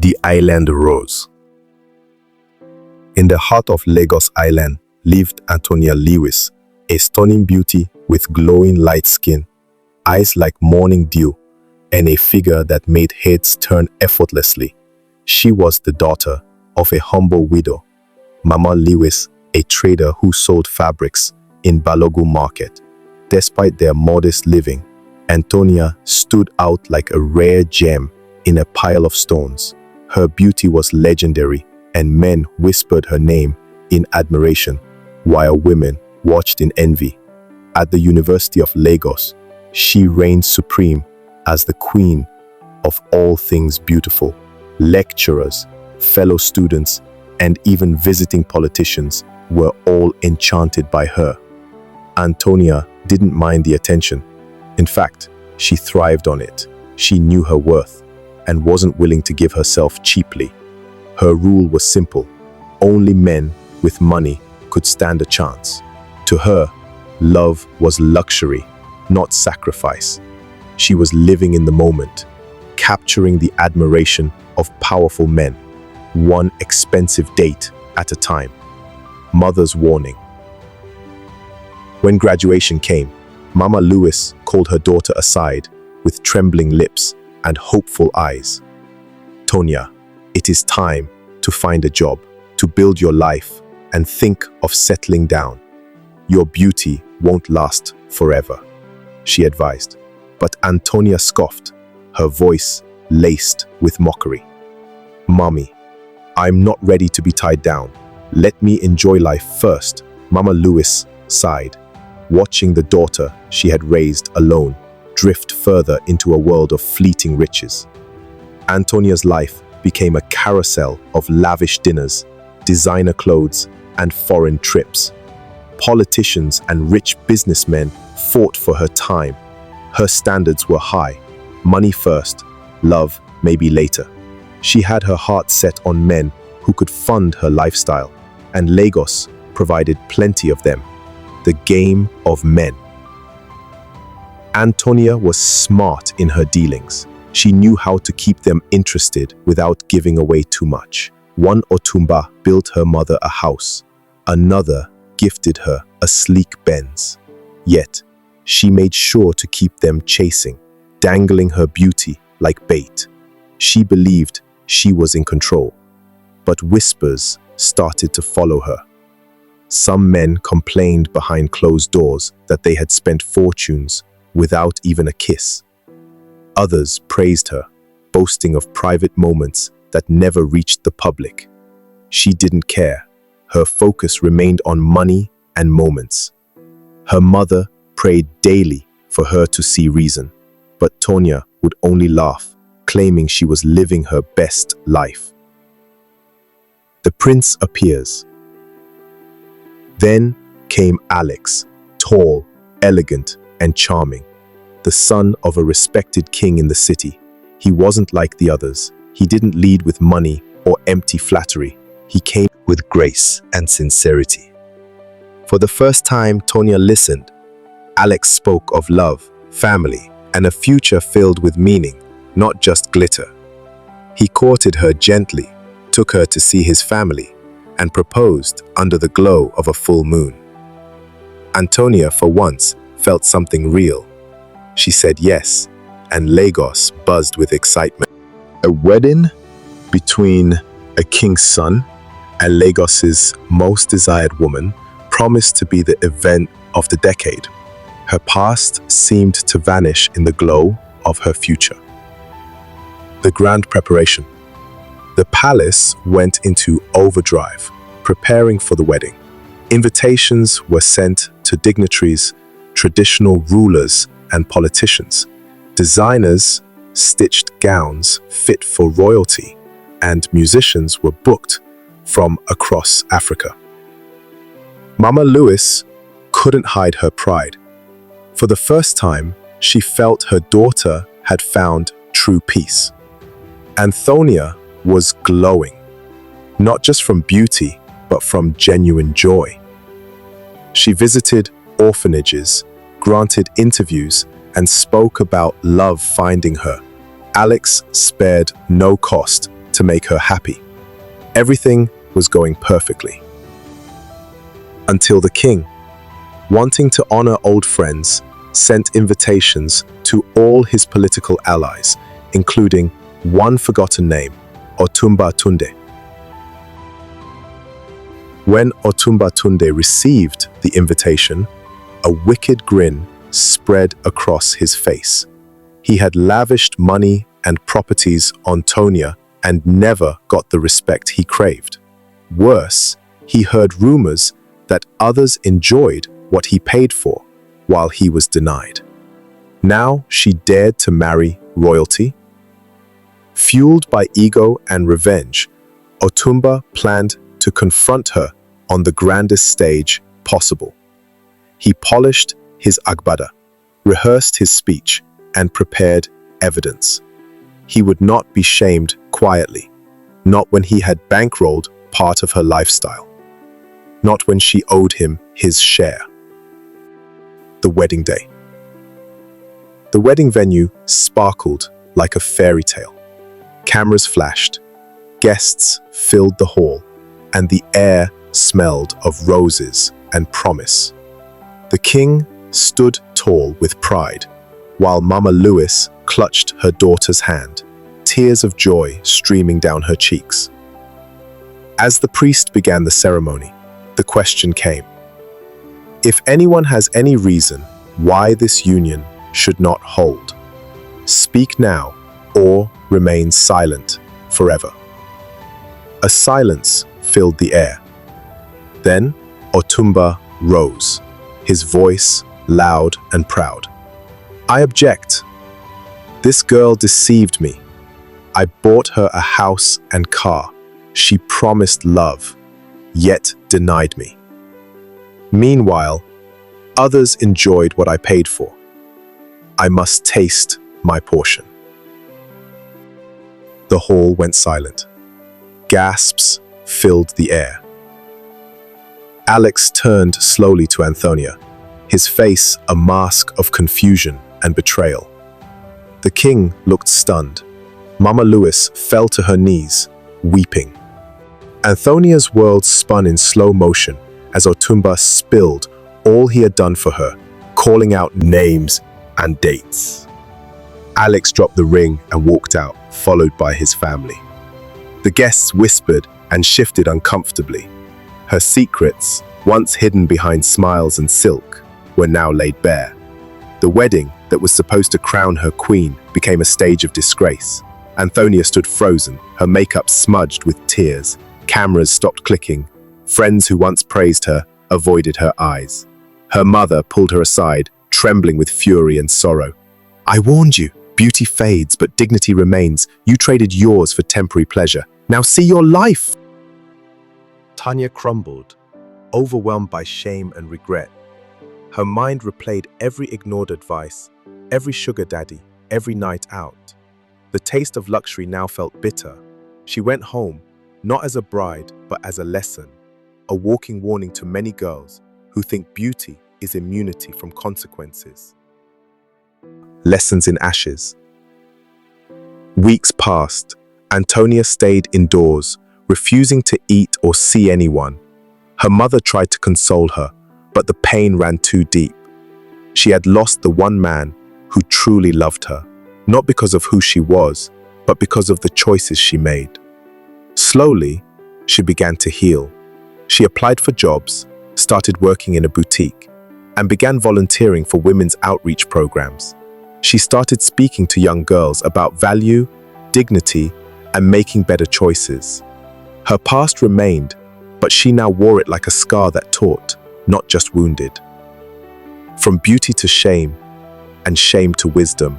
The Island Rose. In the heart of Lagos Island lived Anthonia Lewis, a stunning beauty with glowing light skin, eyes like morning dew, and a figure that made heads turn effortlessly. She was the daughter of a humble widow, Mama Lewis, a trader who sold fabrics in Balogun Market. Despite their modest living, Anthonia stood out like a rare gem in a pile of stones. Her beauty was legendary, and men whispered her name in admiration, while women watched in envy. At the University of Lagos, she reigned supreme as the queen of all things beautiful. Lecturers, fellow students, and even visiting politicians were all enchanted by her. Anthonia didn't mind the attention. In fact, she thrived on it. She knew her worth and wasn't willing to give herself cheaply. Her rule was simple: only men with money could stand a chance. To her, love was luxury, not sacrifice. She was living in the moment, capturing the admiration of powerful men, one expensive date at a time. Mother's warning. When graduation came, Mama Lewis called her daughter aside with trembling lips and hopeful eyes. "Tonya, it is time to find a job, to build your life, and think of settling down. Your beauty won't last forever," she advised. But Anthonia scoffed, her voice laced with mockery. "Mommy, I'm not ready to be tied down. Let me enjoy life first," Mama Lewis sighed, watching the daughter she had raised alone drift further into a world of fleeting riches. Anthonia's life became a carousel of lavish dinners, designer clothes, and foreign trips. Politicians and rich businessmen fought for her time. Her standards were high: money first, love maybe later. She had her heart set on men who could fund her lifestyle, and Lagos provided plenty of them. The game of men. Anthonia was smart in her dealings. She knew how to keep them interested without giving away too much. One Otumba built her mother a house. Another gifted her a sleek Benz. Yet, she made sure to keep them chasing, dangling her beauty like bait. She believed she was in control, but whispers started to follow her. Some men complained behind closed doors that they had spent fortunes without even a kiss. Others praised her, boasting of private moments that never reached the public. She didn't care. Her focus remained on money and moments. Her mother prayed daily for her to see reason, but Tonya would only laugh, claiming she was living her best life. The prince appears. Then came Alex, tall, elegant, and charming, the son of a respected king in the city. He wasn't like the others. He didn't lead with money or empty flattery. He came with grace and sincerity. For the first time Tonya listened, Alex spoke of love, family, and a future filled with meaning, not just glitter. He courted her gently, took her to see his family, and proposed under the glow of a full moon. Anthonia, for once, felt something real. She said yes, and Lagos buzzed with excitement. A wedding between a king's son and Lagos's most desired woman promised to be the event of the decade. Her past seemed to vanish in the glow of her future. The grand preparation. The palace went into overdrive, preparing for the wedding. Invitations were sent to dignitaries, traditional rulers, and politicians. Designers stitched gowns fit for royalty, and musicians were booked from across Africa. Mama Lewis couldn't hide her pride. For the first time, she felt her daughter had found true peace. Anthonia was glowing, not just from beauty, but from genuine joy. She visited orphanages, granted interviews, and spoke about love finding her. Alex spared no cost to make her happy. Everything was going perfectly. Until the king, wanting to honor old friends, sent invitations to all his political allies, including one forgotten name, Otumba Tunde. When Otumba Tunde received the invitation, a wicked grin spread across his face. He had lavished money and properties on Anthonia and never got the respect he craved. Worse, he heard rumors that others enjoyed what he paid for, while he was denied. Now she dared to marry royalty? Fueled by ego and revenge, Otumba planned to confront her on the grandest stage possible. He polished his agbada, rehearsed his speech, and prepared evidence. He would not be shamed quietly, not when he had bankrolled part of her lifestyle, not when she owed him his share. The wedding day. The wedding venue sparkled like a fairy tale. Cameras flashed, guests filled the hall, and the air smelled of roses and promise. The king stood tall with pride, while Mama Lewis clutched her daughter's hand, tears of joy streaming down her cheeks. As the priest began the ceremony, the question came: if anyone has any reason why this union should not hold, speak now or remain silent forever. A silence filled the air. Then Otumba rose, his voice loud and proud. I object. This girl deceived me. I bought her a house and car. She promised love, yet denied me. Meanwhile, others enjoyed what I paid for. I must taste my portion. The hall went silent. Gasps filled the air. Alex turned slowly to Anthonia, his face a mask of confusion and betrayal. The king looked stunned. Mama Lewis fell to her knees, weeping. Anthonia's world spun in slow motion as Otumba spilled all he had done for her, calling out names and dates. Alex dropped the ring and walked out, followed by his family. The guests whispered and shifted uncomfortably. Her secrets, once hidden behind smiles and silk, were now laid bare. The wedding that was supposed to crown her queen became a stage of disgrace. Anthonia stood frozen, her makeup smudged with tears. Cameras stopped clicking. Friends who once praised her avoided her eyes. Her mother pulled her aside, trembling with fury and sorrow. I warned you. Beauty fades, but dignity remains. You traded yours for temporary pleasure. Now see your life! Tanya crumbled, overwhelmed by shame and regret. Her mind replayed every ignored advice, every sugar daddy, every night out. The taste of luxury now felt bitter. She went home, not as a bride, but as a lesson, a walking warning to many girls who think beauty is immunity from consequences. Lessons in ashes. Weeks passed. Anthonia stayed indoors, refusing to eat or see anyone. Her mother tried to console her, but the pain ran too deep. She had lost the one man who truly loved her, not because of who she was, but because of the choices she made. Slowly, she began to heal. She applied for jobs, started working in a boutique, and began volunteering for women's outreach programs. She started speaking to young girls about value, dignity, and making better choices. Her past remained, but she now wore it like a scar that taught, not just wounded. From beauty to shame, and shame to wisdom,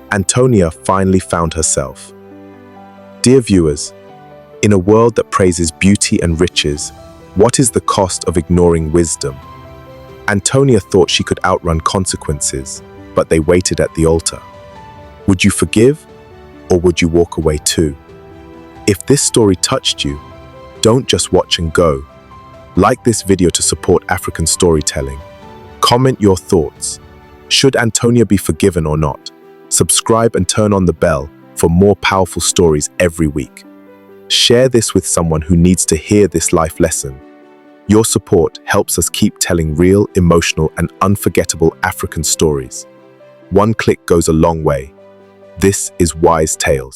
Anthonia finally found herself. Dear viewers, in a world that praises beauty and riches, what is the cost of ignoring wisdom? Anthonia thought she could outrun consequences, but they waited at the altar. Would you forgive, or would you walk away too? If this story touched you, don't just watch and go. Like this video to support African storytelling. Comment your thoughts. Should Anthonia be forgiven or not? Subscribe and turn on the bell for more powerful stories every week. Share this with someone who needs to hear this life lesson. Your support helps us keep telling real, emotional, and unforgettable African stories. One click goes a long way. This is WiseTales.